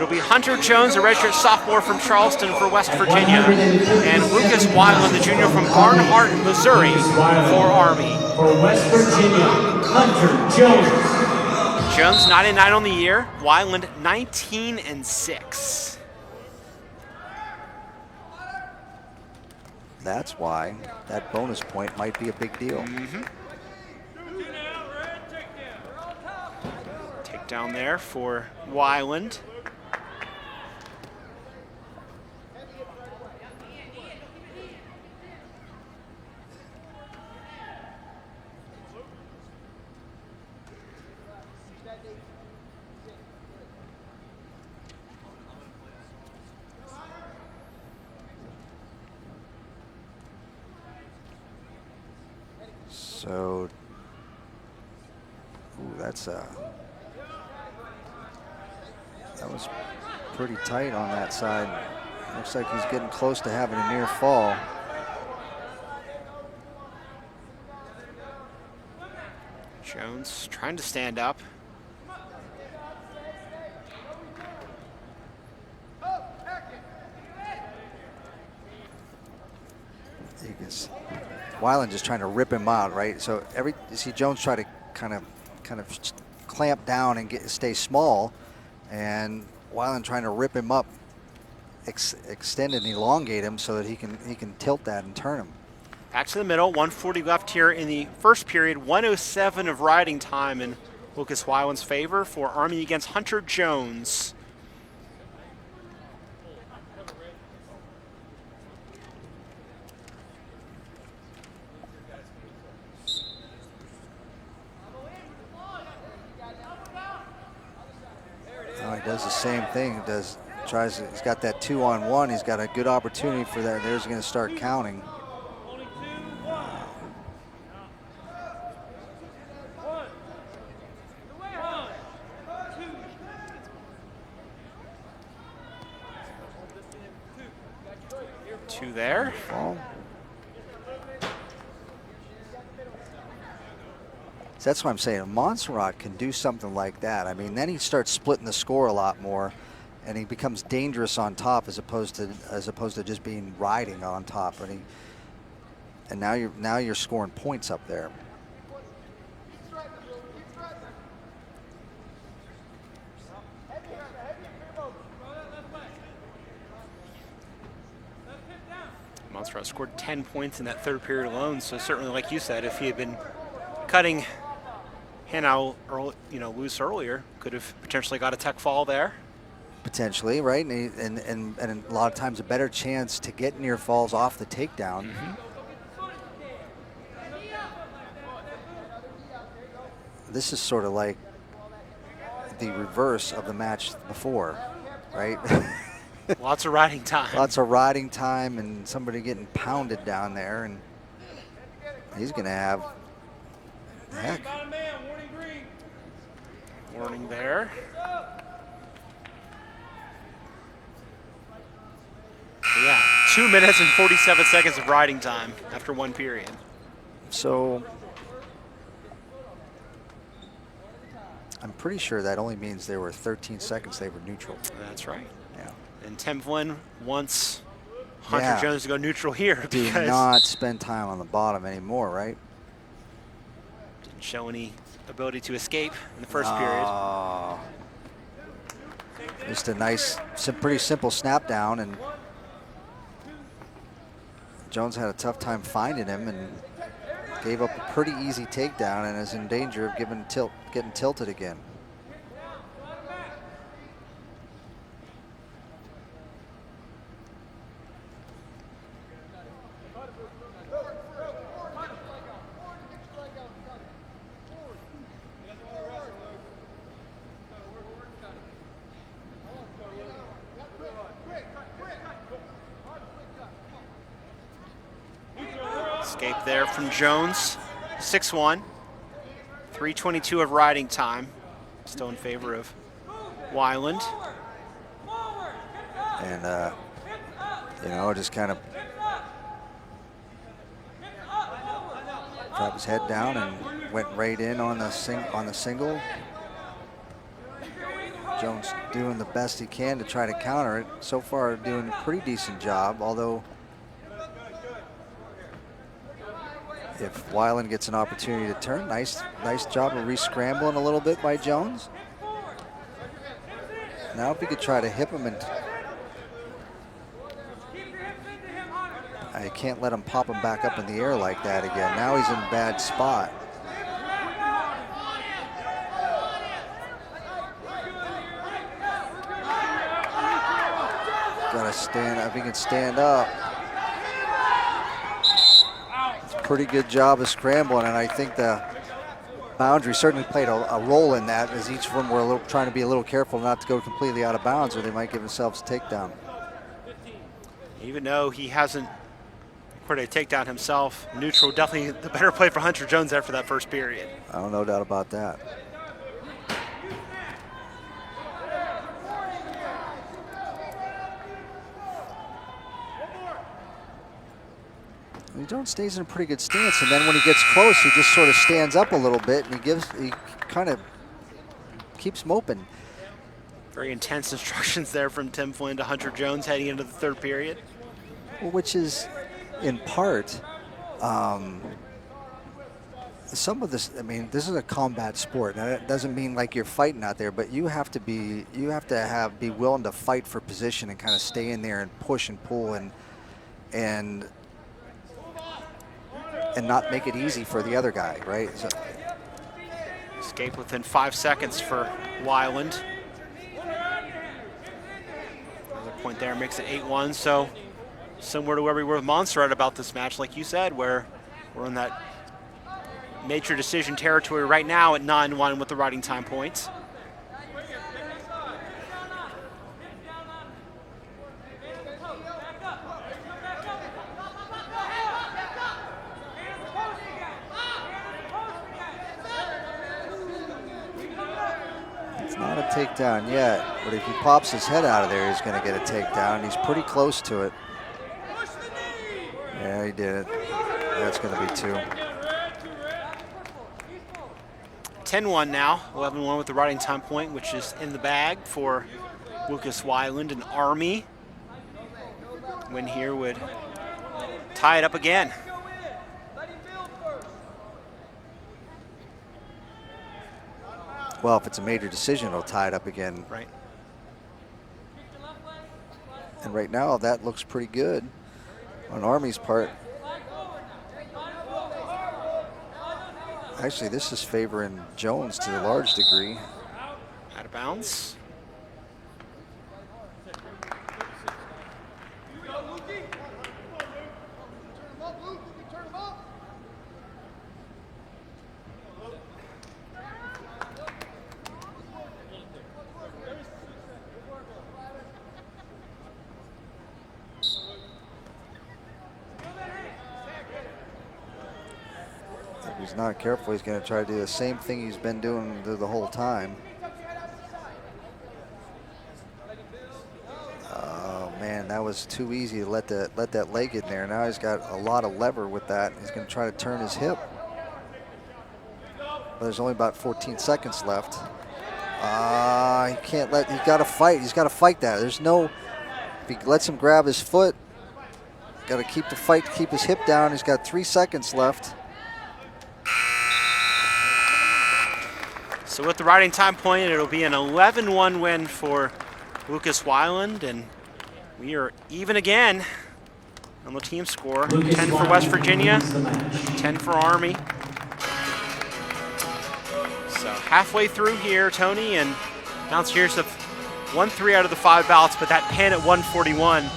It'll be Hunter Jones, a redshirt sophomore from Charleston for West Virginia, and Lucas Weiland, the junior from Barnhart, Missouri, for Army. For West Virginia, Hunter Jones. Jones 9-9 on the year. Weiland 19-6. That's why that bonus point might be a big deal. Takedown there for Weiland. So, that was pretty tight on that side. Looks like he's getting close to having a near fall. Jones trying to stand up. Weiland just trying to rip him out, right? So you see Jones try to kind of clamp down and stay small, and Weiland trying to rip him up, extend and elongate him so that he can tilt that and turn him. Back to the middle, 140 left here in the first period, 107 of riding time in Lucas Weiland's favor for Army against Hunter Jones. He does the same thing. He's got that 2-on-1. He's got a good opportunity for that. There's going to start counting. Two there. Fall. So that's what I'm saying. Montserrat can do something like that. I mean, then he starts splitting the score a lot more, and he becomes dangerous on top as opposed to just being riding on top. And now you're scoring points up there. Montserrat scored 10 points in that third period alone, so certainly, like you said, if he had been cutting Hanau loose earlier, could have potentially got a tech fall there. Potentially, right? And a lot of times a better chance to get near falls off the takedown. This is sort of like the reverse of the match before, right? Lots of riding time. Lots of riding time and somebody getting pounded down there, and he's going to have, heck. Warning there. Yeah, 2 minutes and 47 seconds of riding time after one period. So I'm pretty sure that only means there were 13 seconds they were neutral. That's right. Yeah. And Templin wants Hunter Jones to go neutral here. Do not spend time on the bottom anymore, right? Didn't show any ability to escape in the first period. Just a nice, pretty simple snap down, and Jones had a tough time finding him and gave up a pretty easy takedown and is in danger of getting tilted again. Escape there from Jones, 6-1, 3:22 of riding time, still in favor of Weiland. And just kind of dropped his head down and went right in on the single. Jones doing the best he can to try to counter it. So far, doing a pretty decent job, although if Weiland gets an opportunity to turn, nice job of re-scrambling a little bit by Jones. Now if he could try to hip him, and I can't let him pop him back up in the air like that again. Now he's in a bad spot. Gotta stand up, if he can stand up. It's a pretty good job of scrambling, and I think the boundary certainly played a role in that, as each of them were trying to be a little careful not to go completely out of bounds, or they might give themselves a takedown. Even though he hasn't recorded a takedown himself, neutral definitely the better play for Hunter Jones after that first period. I don't no doubt about that. Jones stays in a pretty good stance, and then when he gets close, he just sort of stands up a little bit, and he kind of keeps moping. Very intense instructions there from Tim Flynn to Hunter Jones heading into the third period. Well, which is, in part, some of this. I mean, this is a combat sport. Now, that doesn't mean like you're fighting out there, but you have to be willing to fight for position and kind of stay in there and push and pull and not make it easy for the other guy, right? So, escape within 5 seconds for Weiland. Another point there makes it 8-1. So similar to where we were with Montserrat about this match, like you said, where we're in that major decision territory right now at 9-1 with the riding time points. not a takedown yet, but if he pops his head out of there, he's going to get a takedown. He's pretty close to it. Yeah, he did it. That's going to be 2. 10-1 now, 11-1 with the riding time point, which is in the bag for Lucas Weiland and Army. Win here would tie it up again. Well, if it's a major decision, it'll tie it up again. Right. And right now, that looks pretty good on Army's part. Actually, this is favoring Jones to a large degree. Out of bounds. If he's not careful, he's going to try to do the same thing he's been doing the whole time. Oh man, that was too easy to let that leg in there. Now he's got a lot of lever with that. He's going to try to turn his hip. But there's only about 14 seconds left. He can't let. He's got to fight. He's got to fight that. There's no. If he lets him grab his foot, got to keep the fight, keep his hip down. He's got 3 seconds left. So with the riding time point, it'll be an 11-1 win for Lucas Weiland, and we are even again on the team score. 10 for West Virginia, 10 for Army. So halfway through here, Tony, and Mountaineers have won 3 out of the 5 bouts, but that pin at 141